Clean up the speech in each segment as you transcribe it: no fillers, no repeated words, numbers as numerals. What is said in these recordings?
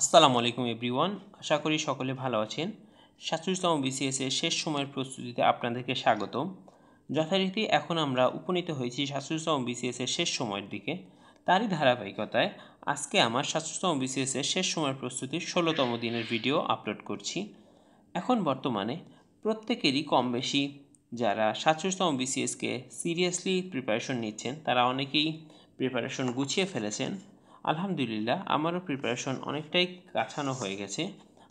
আসসালামু আলাইকুম এভরিওয়ান, আশা করি সকলে ভালো আছেন। 47তম বিসিএস এর শেষ সময়ের প্রস্তুতিতে আপনাদেরকে স্বাগতম। যথারীতি এখন আমরা উপনীত হয়েছি 47তম বিসিএস এর শেষ সময়ের দিকে। তারই ধারাবাহিকতায় আজকে আমার 47তম বিসিএস এর শেষ সময়ের প্রস্তুতির 16তম দিনের ভিডিও আপলোড করছি। এখন বর্তমানে প্রত্যেকেরই কম বেশি যারা 47তম বিসিএসকে সিরিয়াসলি প্রিপারেশন নিচ্ছেন তারা অনেকেই প্রিপারেশন গুছিয়ে ফেলেছেন। আলহামদুলিল্লাহ, আমারও প্রিপারেশন অনেকটাই কাছানো হয়ে গেছে।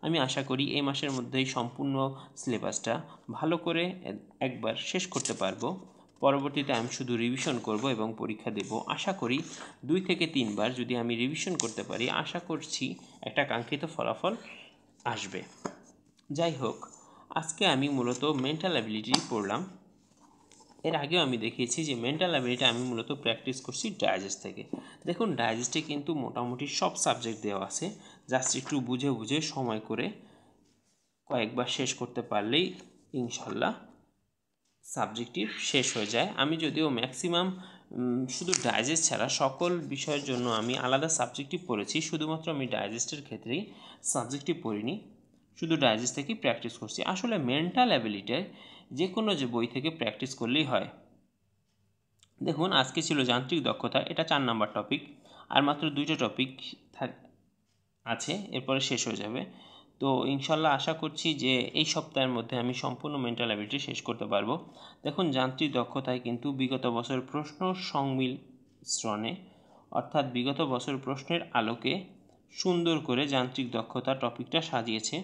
আমি আশা করি এই মাসের মধ্যেই সম্পূর্ণ সিলেবাসটা ভালো করে একবার শেষ করতে পারবো। পরবর্তীতে আমি শুধু রিভিশন করব এবং পরীক্ষা দেব। আশা করি 2 থেকে 3 বার যদি আমি রিভিশন করতে পারি, আশা করছি একটা কাঙ্ক্ষিত ফলাফল আসবে। যাই হোক, আজকে আমি মূলত মেন্টাল অ্যাবিলিটি পড়লাম। এর আগেও আমি দেখিয়েছি যে মেন্টাল অ্যাবিলিটি আমি মূলত প্র্যাকটিস করছি ডাইজেস্ট থেকে। দেখুন, ডাইজেস্টে কিন্তু মোটামুটি সব সাবজেক্ট দেওয়া আছে, জাস্ট একটু বুঝে বুঝে সময় করে কয়েকবার শেষ করতে পারলেই ইনশাল্লাহ সাবজেক্টটি শেষ হয়ে যায়। আমি যদিও ম্যাক্সিমাম শুধু ডাইজেস্ট ছাড়া সকল বিষয়ের জন্য আমি আলাদা সাবজেক্টই পড়েছি, শুধুমাত্র আমি ডাইজেস্টের ক্ষেত্রেই সাবজেক্টই পড়িনি, শুধু ডাইজেস্ট থেকেই প্র্যাকটিস করছি। আসলে মেন্টাল অ্যাবিলিটির যে কোনো যে বই থেকে প্র্যাকটিস করলেই হয়। দেখুন, আজকে ছিল যান্ত্রিক দক্ষতা, এটা 4 নাম্বার টপিক, আর মাত্র 2টা টপিক আছে, এরপরে শেষ হয়ে যাবে। তো ইনশাল্লাহ আশা করছি যে এই সপ্তাহের মধ্যে আমি সম্পূর্ণ মেন্টাল অ্যাবিলিটি শেষ করতে পারবো। দেখুন, যান্ত্রিক দক্ষতায় কিন্তু বিগত বছরের প্রশ্ন সংমিশ্রণে, অর্থাৎ বিগত বছর প্রশ্নের আলোকে সুন্দর করে যান্ত্রিক দক্ষতা টপিকটা সাজিয়েছে।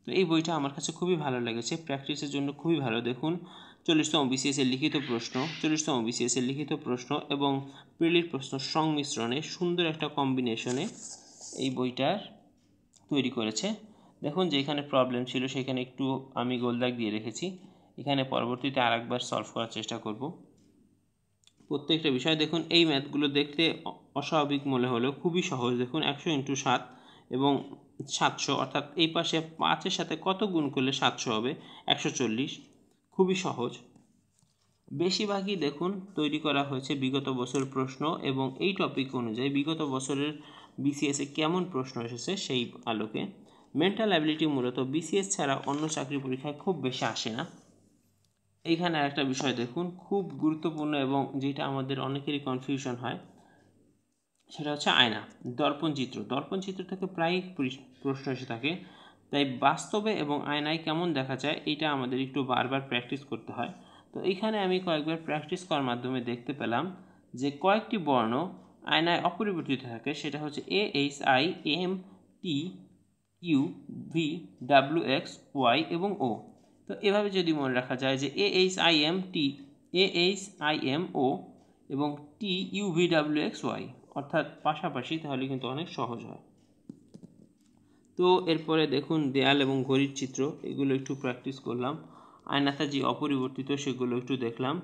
তো এই বইটা আমার কাছে খুবই ভালো লেগেছে, প্র্যাকটিসের জন্য খুবই ভালো। দেখুন, 40তম বিসিএস এর লিখিত প্রশ্ন, 40তম বিসিএস এর লিখিত প্রশ্ন এবং প্রিলির প্রশ্ন সংমিশ্রণে সুন্দর একটা কম্বিনেশনে এই বইটার তৈরি করেছে। দেখুন, যেখানে প্রবলেম ছিল সেখানে একটু আমি গোলদাগ দিয়ে রেখেছি, এখানে পরবর্তীতে আরেকবার সলভ করার চেষ্টা করব প্রত্যেকটা বিষয়। দেখুন, এই ম্যাথগুলো দেখতে অস্বাভাবিক মনে হলেও খুবই সহজ। দেখুন, 100 × 7 এবং 700, অর্থাৎ এই পাশে 5-এর সাথে কত গুণ করলে 700 হবে, 140। খুবই সহজ। বেশিরভাগই দেখুন তৈরি করা হয়েছে বিগত বছর প্রশ্ন এবং এই টপিক অনুযায়ী বিগত বছরের বিসিএসে কেমন প্রশ্ন এসেছে সেই আলোকে। মেন্টাল অ্যাবিলিটি মূলত বিসিএস ছাড়া অন্য চাকরি পরীক্ষায় খুব বেশি আসে না। এইখানে আরেকটা বিষয় দেখুন, খুব গুরুত্বপূর্ণ এবং যেটা আমাদের অনেকেরই কনফিউশন হয়, সেটা হচ্ছে আয়না, দর্পণ চিত্র। দর্পণ চিত্র থেকে প্রায় প্রশ্ন এসে থাকে, তাই বাস্তবে এবং আয়নায় কেমন দেখা যায় এটা আমাদের একটু বারবার প্র্যাকটিস করতে হয়। তো এইখানে আমি কয়েকবার প্র্যাকটিস করার মাধ্যমে দেখতে পেলাম যে কয়েকটি বর্ণ আয়নায় অপরিবর্তিত থাকে, সেটা হচ্ছে AHIMTUVWXY এবং O। তো এভাবে যদি মনে রাখা যায় যে AHIMO এবং TUVWXY অর্থাৎ পাশাপাশি, তাহলে কিন্তু অনেক সহজ হয়। তো এরপরে দেখুন, দেয়াল এবং ঘড়ির চিত্র, এগুলো একটু প্র্যাকটিস করলাম। আয়নাতে যে অপরিবর্তিত সেগুলো একটু দেখলাম।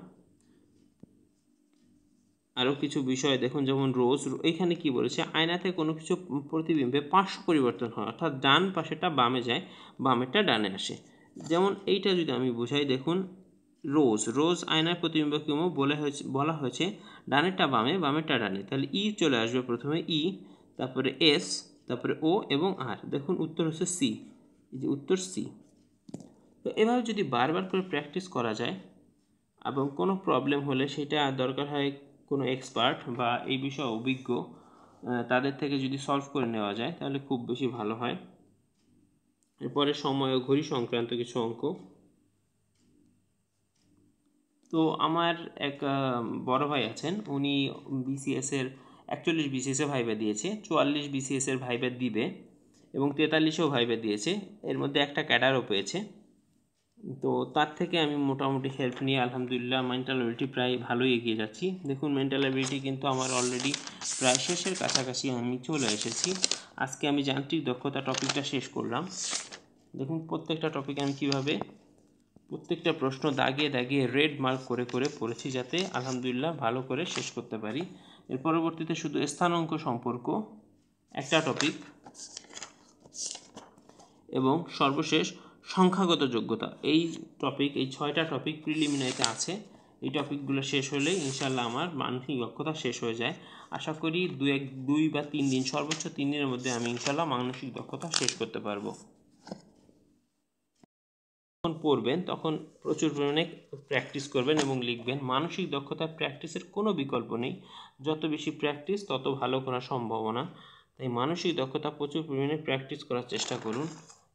আরও কিছু বিষয় দেখুন, যেমন রোজ, এখানে কি বলেছে, আয়নাতে কোনো কিছু প্রতিবিম্বে পার্শ্ব পরিবর্তন হয়, অর্থাৎ ডান পাশেটা বামে যায়, বামেরটা ডানে আসে। যেমন এইটা যদি আমি বুঝাই, দেখুন, রোজ আয়নার প্রতিবিম্ব কেমন বলা হয়েছে ডানেরটা বামে, বামেরটা ডানে, তাহলে ই চলে আসবে প্রথমে, ই, তারপরে এস, তারপরে ও এবং আর। দেখুন, উত্তর হচ্ছে সি, এই যে উত্তর সি। তো এভাবে যদি বারবার করে প্র্যাকটিস করা যায় এবং কোনো প্রবলেম হলে সেটা দরকার হয় কোনো এক্সপার্ট বা এই বিষয়ে অভিজ্ঞ তাদের থেকে যদি সলভ করে নেওয়া যায় তাহলে খুব বেশি ভালো হয়। এরপরে সময় ও ঘড়ি সংক্রান্ত কিছু অঙ্ক। তো আমার এক বড় ভাই আছেন, উনি বিসিএসের 41 বিসিএসে ভাইবা দিয়েছে, 44 বিসিএসের ভাইবা দিবে এবং 43ও ভাইবা দিয়েছে, এর মধ্যে একটা ক্যাডারও পেয়েছে। তো তার থেকে আমি মোটামুটি হেল্প নিয়ে আলহামদুলিল্লাহ মেন্টাল অ্যাবিলিটি প্রায় ভালোই এগিয়ে যাচ্ছি। দেখুন, মেন্টাল অ্যাবিলিটি কিন্তু আমার অলরেডি প্রায় শেষের কাছাকাছি আমি চলে এসেছি। আজকে আমি যান্ত্রিক দক্ষতা টপিকটা শেষ করলাম। দেখুন, প্রত্যেকটা টপিক আমি কীভাবে প্রত্যেকটা প্রশ্ন দাগিয়ে দাগিয়ে রেড মার্ক করে করে পড়েছি, যাতে আলহামদুলিল্লাহ ভালো করে শেষ করতে পারি। এর পরবর্তীতে শুধু স্থানাঙ্ক সম্পর্ক একটা টপিক এবং সর্বশেষ সংখ্যাগত যোগ্যতা, এই টপিক, এই 6টা টপিক প্রিলিমিনারিতে আছে। এই টপিকগুলো শেষ হলেই ইনশাল্লাহ আমার মানসিক দক্ষতা শেষ হয়ে যায়। আশা করি 2 বা 3 দিন, সর্বোচ্চ 3 দিনের মধ্যে আমি ইনশাল্লাহ মানসিক দক্ষতা শেষ করতে পারবো। যখন পড়বেন তখন প্রচুর পরিমাণে প্র্যাকটিস করবেন এবং লিখবেন। মানসিক দক্ষতা প্র্যাকটিসের কোনো বিকল্প নেই, যত বেশি প্র্যাকটিস তত ভালো করার সম্ভাবনা। তাই মানসিক দক্ষতা প্রচুর পরিমাণে প্র্যাকটিস করার চেষ্টা করুন।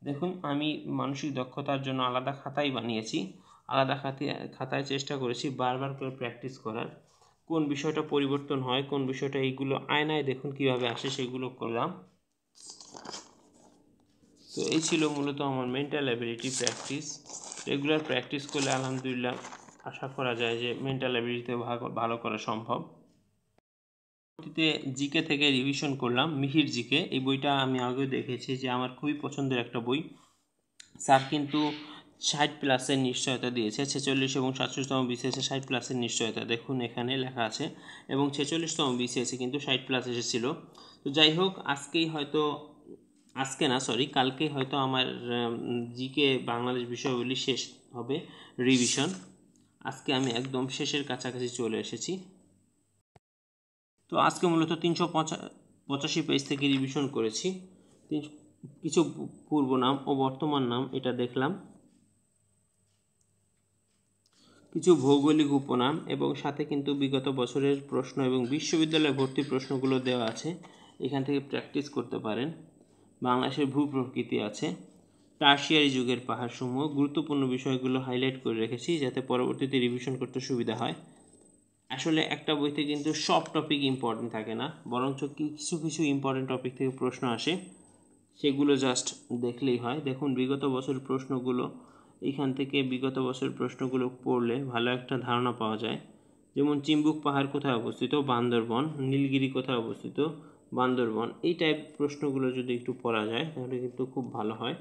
দেখুন, আমি মানসিক দক্ষতার জন্য আলাদা খাতাই বানিয়েছি, আলাদা খাতায় চেষ্টা করেছি বারবার করে প্র্যাকটিস করার। কোন বিষয়টা পরিবর্তন হয়, কোন বিষয়টা, এইগুলো আয়নায় দেখুন কিভাবে আসে, সেগুলো করলাম। তো এই ছিল মূলত আমার mental ability practice. Regular practice করলে আলহামদুলিল্লাহ আশা করা যায় যে মেন্টাল অ্যাবিলিটিতে ভালো করা সম্ভব। পরবর্তীতে জিকে থেকে রিভিশন করলাম, মিহির জিকে। এই বইটা আমি আগেও দেখেছি যে আমার খুবই পছন্দের একটা বই। স্যার কিন্তু 60+ নিশ্চয়তা দিয়েছে, 46 এবং 47তম বিসিএসে 60+ নিশ্চয়তা দেখুন এখানে লেখা আছে, এবং 46তম বিসিএসে কিন্তু 60+ এসেছিল। তো যাই হোক, কালকেই হয়তো আমার জিকে বাংলাদেশ বিষয়গুলি শেষ হবে রিভিশন। আজকে আমি একদম শেষের কাছাকাছি চলে এসেছি। তো আজকে মূলত 385 পেজ থেকে রিভিশন করেছি। কিছু পূর্ব নাম ও বর্তমান নাম এটা দেখলাম, কিছু ভৌগোলিক উপনাম, এবং সাথে কিন্তু বিগত বছরের প্রশ্ন এবং বিশ্ববিদ্যালয়ে ভর্তি প্রশ্নগুলো দেওয়া আছে, এখান থেকে প্র্যাকটিস করতে পারেন। বাংলাদেশের ভূপ্রকৃতি আছে, টারশিয়ারি যুগের পাহাড়সমূহ, গুরুত্বপূর্ণ বিষয়গুলো হাইলাইট করে রেখেছি যাতে পরবর্তীতে রিভিশন করতে সুবিধা হয়। আসলে একটা বইতে কিন্তু সব টপিক ইম্পর্টেন্ট থাকে না, বরঞ্চ কিছু কিছু ইম্পর্টেন্ট টপিক থেকে প্রশ্ন আসে, সেগুলো জাস্ট দেখলেই হয়। দেখুন, বিগত বছরের প্রশ্নগুলো, এইখান থেকে বিগত বছরের প্রশ্নগুলো পড়লে ভালো একটা ধারণা পাওয়া যায়। যেমন চিম্বুক পাহাড় কোথায় অবস্থিত? বান্দরবন। নীলগিরি কোথায় অবস্থিত? বান্দরবন। এই টাইপ প্রশ্নগুলো যদি একটু পড়া যায় তাহলে কিন্তু খুব ভালো হয়।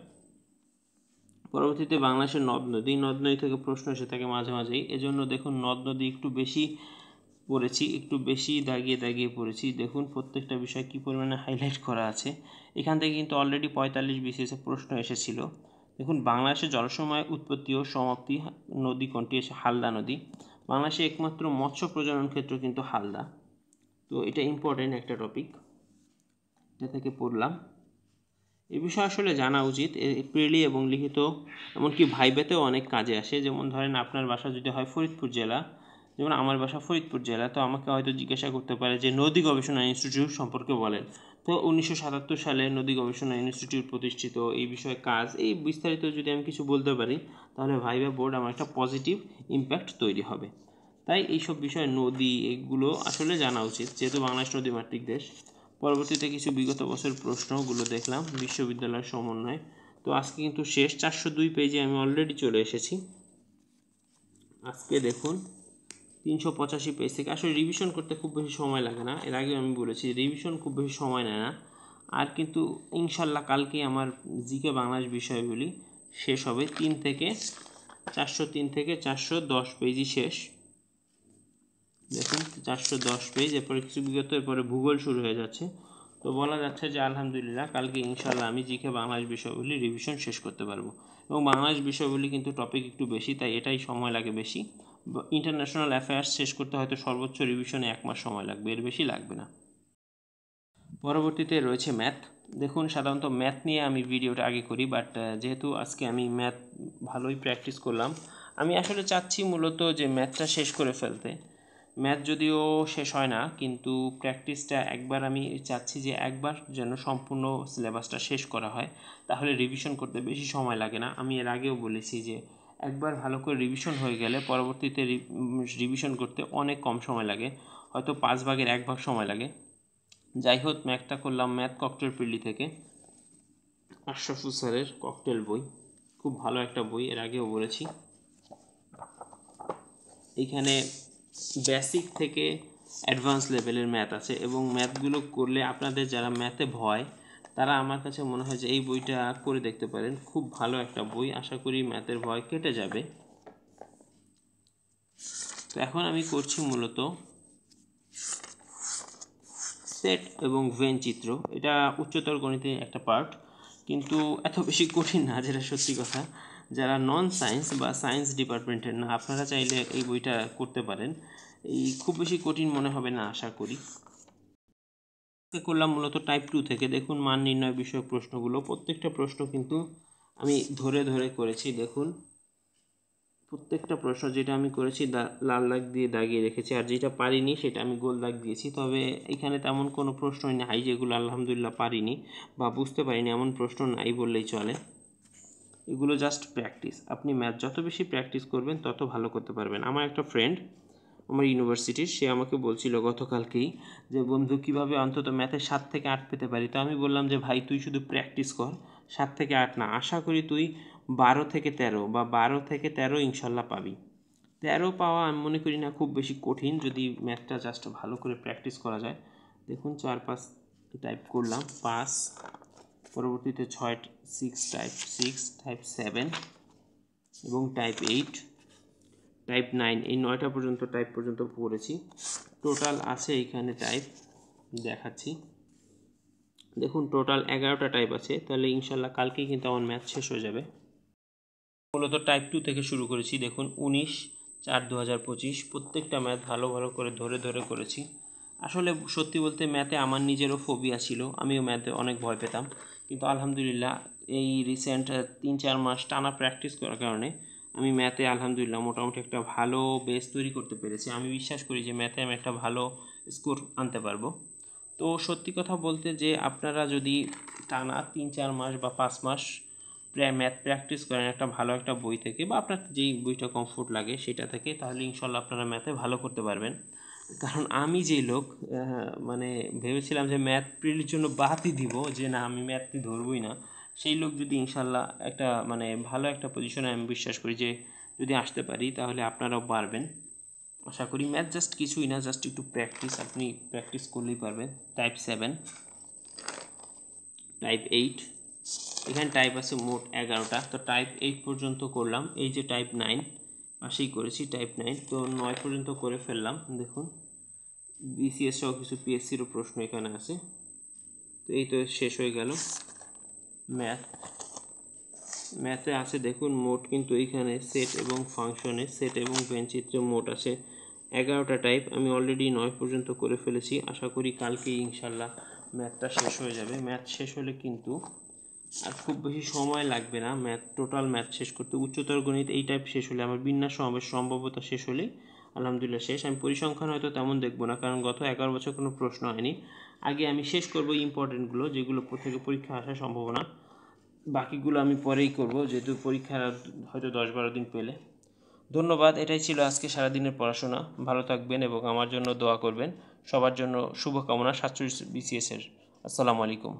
পরবর্তীতে বাংলাদেশের নদ নদী থেকে প্রশ্ন এসে থাকে মাঝে মাঝেই, এজন্য দেখুন নদ নদী একটু বেশি পড়েছি, একটু বেশি দাগিয়ে পড়েছি। দেখুন প্রত্যেকটা বিষয় কী পরিমাণে হাইলাইট করা আছে। এখান থেকে কিন্তু অলরেডি 45 বিসিএসে প্রশ্ন এসেছিল। দেখুন, বাংলাদেশের জলসময় উৎপত্তি ও সমাপ্তি নদী কোনটি? এসে হালদা নদী। বাংলাদেশে একমাত্র মৎস্য প্রজনন ক্ষেত্র কিন্তু হালদা। তো এটা ইম্পর্টেন্ট একটা টপিক, এটা থেকে পড়লাম। এ বিষয়ে আসলে জানা উচিত, প্রিলি এবং লিখিত এমনকি ভাইভাতেও অনেক কাজে আসে। যেমন ধরেন, আপনার বাসা যদি হয় ফরিদপুর জেলা, যেমন আমার বাসা ফরিদপুর জেলা, তো আমাকে হয়তো জিজ্ঞাসা করতে পারে যে নদী গবেষণা ইনস্টিটিউট সম্পর্কে বলেন। তো 1977 সালে নদী গবেষণা ইনস্টিটিউট প্রতিষ্ঠিত, এই বিষয়ে কাজ, এই বিস্তারিত যদি আমি কিছু বলতে পারি তাহলে ভাইভা বোর্ড আমার একটা পজিটিভ ইম্প্যাক্ট তৈরি হবে। তাই এইসব বিষয়, নদী, এগুলো আসলে জানা উচিত, যেহেতু বাংলাদেশ নদীমাতৃক দেশ। পরবর্তীতে কিছু বিগত বছরের প্রশ্নগুলো দেখলাম, বিশ্ববিদ্যালয়ের সমন্বয়। তো আজকে কিন্তু শেষ, 402 পেজে আমি অলরেডি চলে এসেছি। আজকে দেখুন 385 পেজ থেকে। আসলে রিভিশন করতে খুব বেশি সময় লাগে না, এর আগেও আমি বলেছি রিভিশন খুব বেশি সময় নেয় না। আর কিন্তু ইনশাল্লাহ কালকে আমার জিকে বাংলাদেশ বিষয়গুলি শেষ হবে। 403 থেকে 410 পেজই শেষ। দেখুন 410 পেজ, এরপরে কিছু বিগত, এরপরে ভূগোল শুরু হয়ে যাচ্ছে। তো বলা যাচ্ছে যে আলহামদুলিল্লাহ কালকে ইনশাল্লাহ আমি জিকে বাংলাদেশ বিষয়গুলি রিভিশন শেষ করতে পারবো। এবং বাংলাদেশ বিষয়গুলি কিন্তু টপিক একটু বেশি, তাই এটাই সময় লাগে বেশি। ইন্টারন্যাশনাল অ্যাফেয়ার্স শেষ করতে হয়তো সর্বোচ্চ রিভিশনে 1 মাস সময় লাগবে, এর বেশি লাগবে না। পরবর্তীতে রয়েছে ম্যাথ। দেখুন, সাধারণত ম্যাথ নিয়ে আমি ভিডিওটা আগে করি, বাট যেহেতু আজকে আমি ম্যাথ ভালোই প্র্যাকটিস করলাম, আমি আসলে চাচ্ছি মূলত যে ম্যাথটা শেষ করে ফেলতে। ম্যাথ যদিও শেষ হয় না, কিন্তু প্র্যাকটিসটা একবার আমি চাচ্ছি যে একবার যেন সম্পূর্ণ সিলেবাসটা শেষ করা হয়, তাহলে রিভিশন করতে বেশি সময় লাগে না। আমি এর আগেও বলেছি যে একবার ভালো করে রিভিশন হয়ে গেলে পরবর্তীতে রিভিশন করতে অনেক কম সময় লাগে, হয়তো 5 ভাগের 1 ভাগ সময় লাগে। যাই হোক, ম্যাথটা করলাম ম্যাথ ককটেল প্রিলি থেকে, আশরাফুল স্যারের ককটেল বই, খুব ভালো একটা বই, এর আগেও বলেছি। এইখানে বেসিক থেকে অ্যাডভান্স লেভেলের ম্যাথ আছে, এবং ম্যাথগুলো করলে আপনাদের যারা ম্যাথে ভয়, তারা আমার কাছে মনে হয় যে এই বইটা করে দেখতে পারেন। খুব ভালো একটা বই, আশা করি ম্যাথের ভয় কেটে যাবে। তো এখন আমি করছি মূলত সেট এবং ভেন চিত্র। এটা উচ্চতর গণিতের একটা পার্ট, কিন্তু এত বেশি কঠিন না, যেটা সত্যি কথা। যারা নন সায়েন্স বা সায়েন্স ডিপার্টমেন্টের না, আপনারা চাইলে এই বইটা করতে পারেন। এই খুব বেশি কঠিন মনে হবে না আশা করি। করলাম মূলত টাইপ 2 থেকে। দেখুন মান নির্ণয় বিষয়ক প্রশ্নগুলো, প্রত্যেকটা প্রশ্ন কিন্তু আমি ধরে ধরে করেছি। দেখুন প্রত্যেকটা প্রশ্ন যেটা আমি করেছি লাল দাগ দিয়ে দাগিয়ে রেখেছি, আর যেটা পারিনি সেটা আমি গোল দাগ দিয়েছি। তবে এখানে তেমন কোনো প্রশ্নই নাই যেগুলো আলহামদুলিল্লাহ পারিনি বা বুঝতে পারিনি, এমন প্রশ্ন নাই বললেই চলে। এগুলো জাস্ট প্র্যাকটিস। আপনি ম্যাথ যত বেশি প্র্যাকটিস করবেন তত ভালো করতে পারবেন। আমার একটা ফ্রেন্ড আমার ইউনিভার্সিটির, সে আমাকে বলছিল গতকালকেই যে বন্ধু কীভাবে অন্তত ম্যাথে 7 থেকে 8 পেতে পারি। তো আমি বললাম যে ভাই তুই শুধু প্র্যাকটিস কর, 7 থেকে 8 না, আশা করি তুই 12 থেকে 13 বা 12 থেকে 13 ইনশাল্লাহ পাবি। 13 পাওয়া আমি মনে করি না খুব বেশি কঠিন, যদি ম্যাথটা জাস্ট ভালো করে প্র্যাকটিস করা যায়। দেখুন 4-5 টাইপ করলাম, 5, পরবর্তীতে 6, 6 টাইপ 6, টাইপ 7 এবং টাইপ 8, টাইপ 9, এই 9টা পর্যন্ত টাইপ পর্যন্ত পড়েছি। টোটাল আছে এখানে টাইপ দেখাচ্ছি, দেখুন টোটাল 11টা টাইপ আছে। তাহলে ইনশাল্লাহ কালকেই কিন্তু আমার ম্যাথ শেষ হয়ে যাবে। মূলত টাইপ 2 থেকে শুরু করেছি। দেখুন 19/4/2025 প্রত্যেকটা ম্যাথ ভালো ভালো করে ধরে ধরে করেছি। আসলে সত্যি বলতে ম্যাথে আমার নিজেরও ফোবিয়া ছিল, আমিও ম্যাথে অনেক ভয় পেতাম, কিন্তু আলহামদুলিল্লাহ এই রিসেন্ট 3-4 মাস টানা প্র্যাকটিস করার কারণে আমি ম্যাথে আলহামদুলিল্লাহ মোটামুটি একটা ভালো বেস তৈরি করতে পেরেছি। আমি বিশ্বাস করি যে ম্যাথে আমি একটা ভালো স্কোর আনতে পারবো। তো সত্যি কথা বলতে যে আপনারা যদি টানা 3-4 মাস বা 5 মাস ম্যাথ প্র্যাকটিস করেন একটা ভালো একটা বই থেকে, বা আপনার যেই বইটা কমফোর্ট লাগে সেটা থেকে, তাহলে ইনশাল্লাহ আপনারা ম্যাথে ভালো করতে পারবেন। কারণ আমি যেই লোক মানে ভেবেছিলাম যে ম্যাথ প্রিলির জন্য বাদই দিব, যে না আমি ম্যাথটি ধরবই না, সেই লোক যদি ইনশাল্লাহ একটা মানে ভালো একটা পজিশনে আমি বিশ্বাস করি যে যদি আসতে পারি তাহলে আপনারাও পারবেন। আশা করি ম্যাথ জাস্ট কিছুই না, জাস্ট একটু প্র্যাকটিস, আপনি প্র্যাকটিস করলেই পারবেন। টাইপ 7, টাইপ 8, এখানে টাইপ আছে মোট 11টা। তো টাইপ 8 পর্যন্ত করলাম। এই যে টাইপ 9 পাশেই করেছি টাইপ 9, তো 9 পর্যন্ত করে ফেললাম। দেখুন বিসিএস সহ কিছু পিএসসিরও প্রশ্ন এখানে আছে। তো এই তো শেষ হয়ে গেল ম্যাথে আছে। দেখুন মোট কিন্তু এইখানে সেট এবং ফাংশনে, সেট এবং ভেনচিত্রে মোট আছে 11টা টাইপ। আমি অলরেডি 9 পর্যন্ত করে ফেলেছি। আশা করি কালকেই ইনশাল্লাহ ম্যাথটা শেষ হয়ে যাবে। ম্যাথ শেষ হলে কিন্তু আর খুব বেশি সময় লাগবে না টোটাল ম্যাথ শেষ করতে। উচ্চতর গণিত এই টাইপ শেষ হলে, আমার বিন্যাস সমাবেশ সম্ভবতা শেষ হলেই আলহামদুলিল্লাহ শেষ। আমি পরিসংখ্যান হয়তো তেমন দেখবো না, কারণ গত 11 বছর কোনো প্রশ্ন হয়নি। আগে আমি শেষ করব ইম্পর্টেন্টগুলো, যেগুলো থেকে পরীক্ষা আসার সম্ভাবনা, বাকিগুলো আমি পরেই করব, যেহেতু পরীক্ষা হয়তো 10-12 দিন পেলে। ধন্যবাদ। এটাই ছিল আজকে সারাদিনের পড়াশোনা। ভালো থাকবেন এবং আমার জন্য দোয়া করবেন। সবার জন্য শুভকামনা 47 বিসিএসের। আসসালামু আলাইকুম।